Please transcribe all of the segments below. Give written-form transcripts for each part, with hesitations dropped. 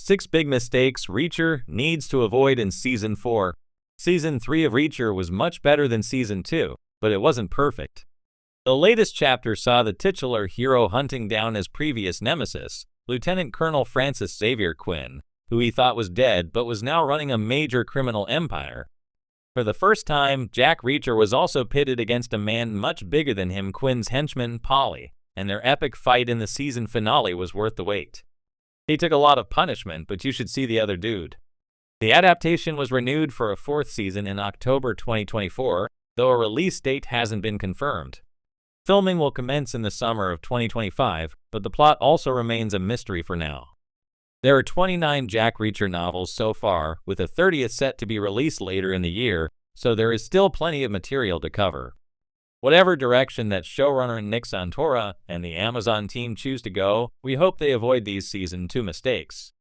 6 Big Mistakes Reacher Needs to Avoid in Season 4. Season 3 of Reacher was much better than Season 2, but it wasn't perfect. The latest chapter saw the titular hero hunting down his previous nemesis, Lieutenant Colonel Francis Xavier Quinn, who he thought was dead but was now running a major criminal empire. For the first time, Jack Reacher was also pitted against a man much bigger than him, Quinn's henchman, Polly, and their epic fight in the season finale was worth the wait. He took a lot of punishment, but you should see the other dude. The adaptation was renewed for a 4th season in October 2024, though a release date hasn't been confirmed. Filming will commence in the summer of 2025, but the plot also remains a mystery for now. There are 29 Jack Reacher novels so far, with a 30th set to be released later in the year, so there is still plenty of material to cover. Whatever direction that showrunner Nick Santora and the Amazon team choose to go, we hope they avoid these Season 2 mistakes.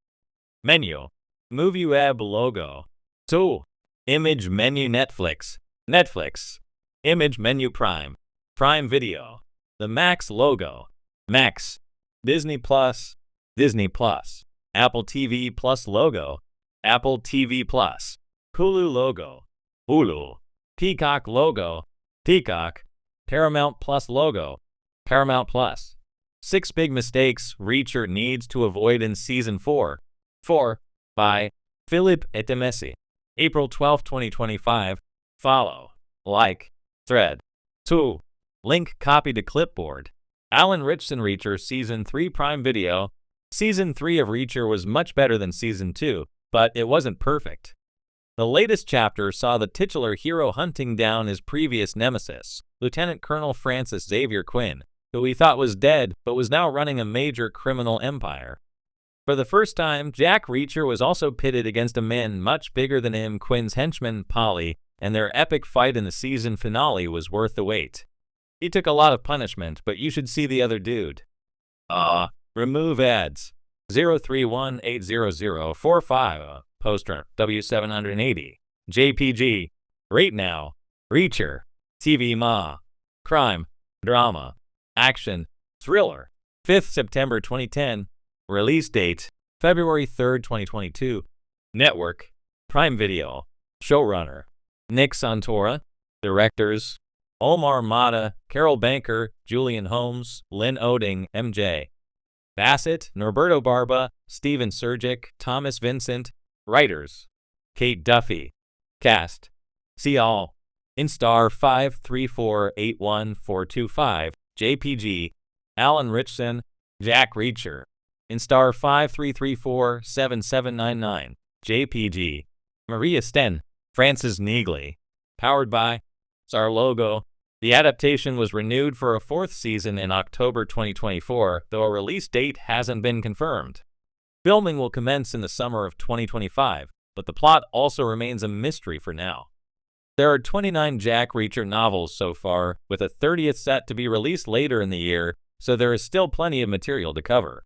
Menu. Movie Web logo. 2. Image menu Netflix. Netflix. Image menu Prime. Prime Video. The Max logo. Max. Disney Plus. Disney Plus. Apple TV Plus logo. Apple TV Plus. Hulu logo. Hulu. Peacock logo. Peacock. Paramount Plus logo. Paramount Plus. 6 Big Mistakes Reacher Needs to Avoid in Season 4. 4. By Philip Etemesi. April 12, 2025. Follow. Like. Thread. 2. Link copy to clipboard. Alan Ritchson Reacher Season 3 Prime Video. Season 3 of Reacher was much better than Season 2, but it wasn't perfect. The latest chapter saw the titular hero hunting down his previous nemesis, Lieutenant Colonel Francis Xavier Quinn, who he thought was dead but was now running a major criminal empire. For the first time, Jack Reacher was also pitted against a man much bigger than him, Quinn's henchman, Polly, and their epic fight in the season finale was worth the wait. He took a lot of punishment, but you should see the other dude. Remove ads. 031800045. Poster. W780. JPG. Rate now. Reacher. TV Ma. Crime. Drama. Action. Thriller. 5th September 2010. Release date. February 3rd, 2022. Network. Prime Video. Showrunner. Nick Santora. Directors. Omar Mata, Carol Banker, Julian Holmes, Lynn Oding, MJ. Bassett, Norberto Barba, Steven Surgic, Thomas Vincent. Writers. Kate Duffy. Cast. See all. Instar 534814425. JPG. Alan Ritchson. Jack Reacher. Instar 53347799. JPG. Maria Sten. Francis Neagley. Powered by our logo. The adaptation was renewed for a 4th season in October 2024, though a release date hasn't been confirmed. Filming will commence in the summer of 2025, but the plot also remains a mystery for now. There are 29 Jack Reacher novels so far, with a 30th set to be released later in the year, so there is still plenty of material to cover.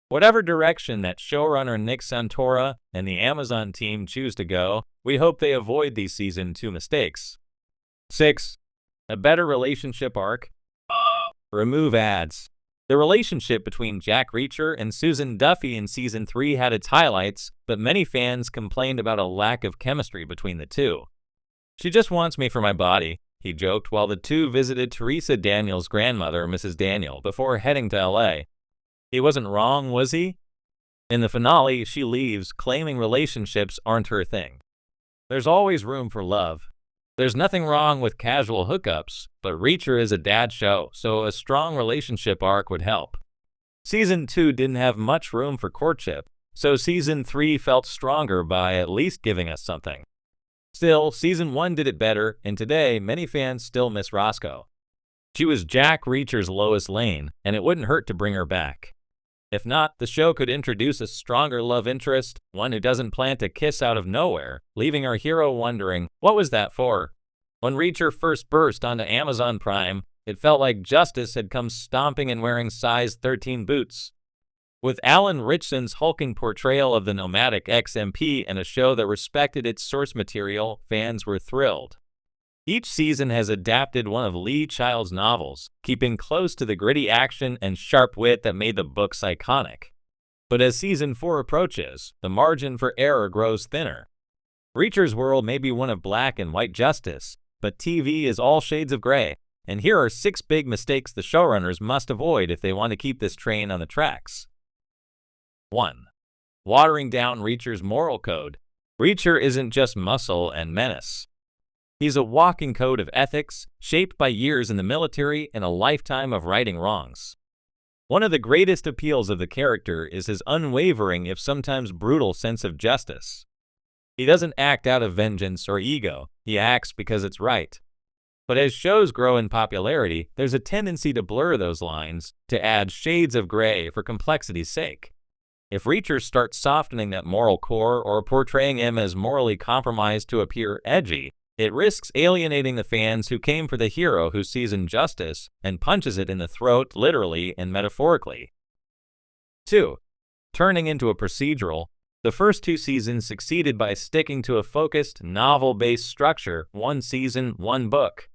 Whatever direction that showrunner Nick Santora and the Amazon team choose to go, we hope they avoid these Season 2 mistakes. 6. A better relationship arc. Remove ads. The relationship between Jack Reacher and Susan Duffy in Season 3 had its highlights, but many fans complained about a lack of chemistry between the two. She just wants me for my body, he joked while the two visited Teresa Daniels' grandmother, Mrs. Daniel, before heading to LA. He wasn't wrong, was he? In the finale, she leaves, claiming relationships aren't her thing. There's always room for love. There's nothing wrong with casual hookups, but Reacher is a dad show, so a strong relationship arc would help. Season 2 didn't have much room for courtship, so Season 3 felt stronger by at least giving us something. Still, Season 1 did it better, and today many fans still miss Roscoe. She was Jack Reacher's Lois Lane, and it wouldn't hurt to bring her back. If not, the show could introduce a stronger love interest, one who doesn't plant a kiss out of nowhere, leaving our hero wondering, what was that for? When Reacher first burst onto Amazon Prime, it felt like justice had come stomping and wearing size 13 boots. With Alan Ritchson's hulking portrayal of the nomadic ex-MP and a show that respected its source material, fans were thrilled. Each season has adapted one of Lee Child's novels, keeping close to the gritty action and sharp wit that made the books iconic. But as Season 4 approaches, the margin for error grows thinner. Reacher's world may be one of black and white justice, but TV is all shades of gray, and here are 6 big mistakes the showrunners must avoid if they want to keep this train on the tracks. 1. Watering down Reacher's moral code. Reacher isn't just muscle and menace. He's a walking code of ethics, shaped by years in the military and a lifetime of righting wrongs. One of the greatest appeals of the character is his unwavering, if sometimes brutal, sense of justice. He doesn't act out of vengeance or ego, he acts because it's right. But as shows grow in popularity, there's a tendency to blur those lines, to add shades of gray for complexity's sake. If Reacher starts softening that moral core or portraying him as morally compromised to appear edgy, it risks alienating the fans who came for the hero who sees injustice and punches it in the throat literally and metaphorically. 2. Turning into a procedural. The first 2 seasons succeeded by sticking to a focused, novel-based structure, 1 season, 1 book.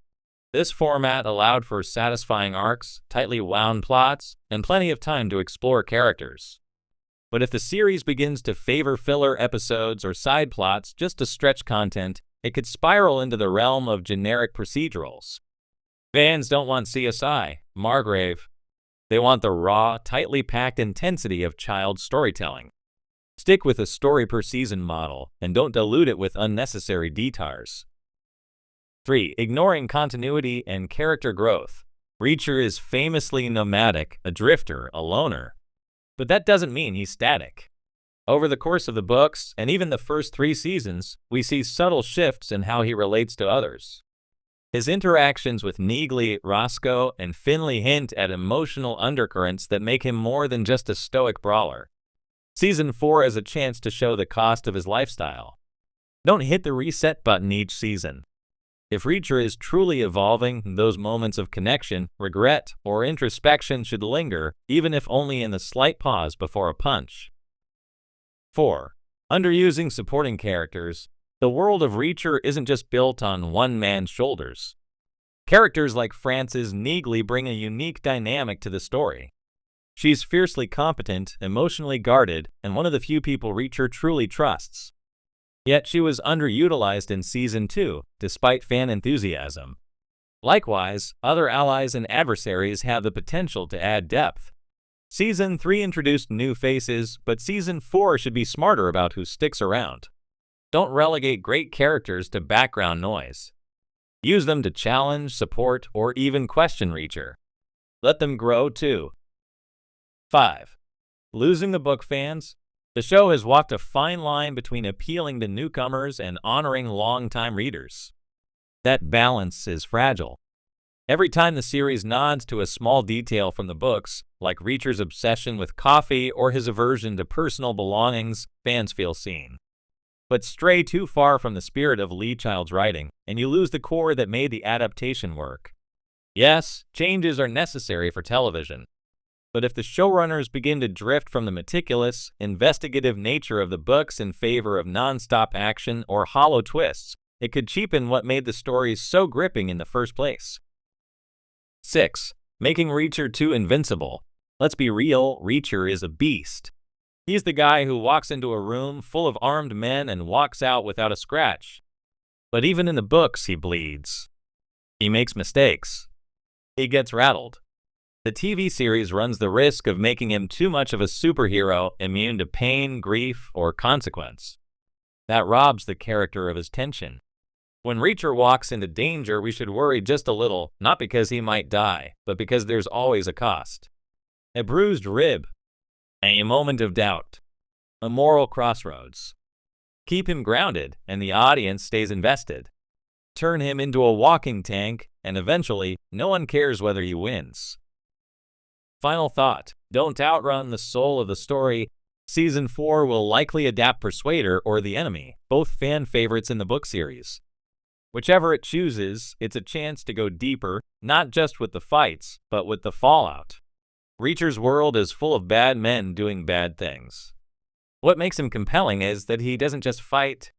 This format allowed for satisfying arcs, tightly wound plots, and plenty of time to explore characters. But if the series begins to favor filler episodes or side plots just to stretch content, it could spiral into the realm of generic procedurals. Fans don't want CSI, Margrave. They want the raw, tightly packed intensity of child storytelling. Stick with a story per season model, and don't dilute it with unnecessary detours. 3. Ignoring continuity and character growth. Reacher is famously nomadic, a drifter, a loner. But that doesn't mean he's static. Over the course of the books, and even the first 3 seasons, we see subtle shifts in how he relates to others. His interactions with Neagley, Roscoe, and Finley hint at emotional undercurrents that make him more than just a stoic brawler. Season 4 is a chance to show the cost of his lifestyle. Don't hit the reset button each season. If Reacher is truly evolving, those moments of connection, regret, or introspection should linger, even if only in the slight pause before a punch. 4. Underusing supporting characters. The world of Reacher isn't just built on one man's shoulders. Characters like Frances Neagley bring a unique dynamic to the story. She's fiercely competent, emotionally guarded, and one of the few people Reacher truly trusts. Yet she was underutilized in Season 2, despite fan enthusiasm. Likewise, other allies and adversaries have the potential to add depth. Season 3 introduced new faces, but Season 4 should be smarter about who sticks around. Don't relegate great characters to background noise. Use them to challenge, support, or even question Reacher. Let them grow too. 5. Losing the book fans. The show has walked a fine line between appealing to newcomers and honoring longtime readers. That balance is fragile. Every time the series nods to a small detail from the books, like Reacher's obsession with coffee or his aversion to personal belongings, fans feel seen. But stray too far from the spirit of Lee Child's writing, and you lose the core that made the adaptation work. Yes, changes are necessary for television. But if the showrunners begin to drift from the meticulous, investigative nature of the books in favor of non-stop action or hollow twists, it could cheapen what made the stories so gripping in the first place. 6. Making Reacher too invincible. Let's be real, Reacher is a beast. He's the guy who walks into a room full of armed men and walks out without a scratch. But even in the books, he bleeds. He makes mistakes. He gets rattled. The TV series runs the risk of making him too much of a superhero, immune to pain, grief, or consequence. That robs the character of his tension. When Reacher walks into danger, we should worry just a little, not because he might die, but because there's always a cost. A bruised rib. A moment of doubt. A moral crossroads. Keep him grounded, and the audience stays invested. Turn him into a walking tank, and eventually, no one cares whether he wins. Final thought. Don't outrun the soul of the story. Season 4 will likely adapt Persuader or The Enemy, both fan favorites in the book series. Whichever it chooses, it's a chance to go deeper, not just with the fights, but with the fallout. Reacher's world is full of bad men doing bad things. What makes him compelling is that he doesn't just fight,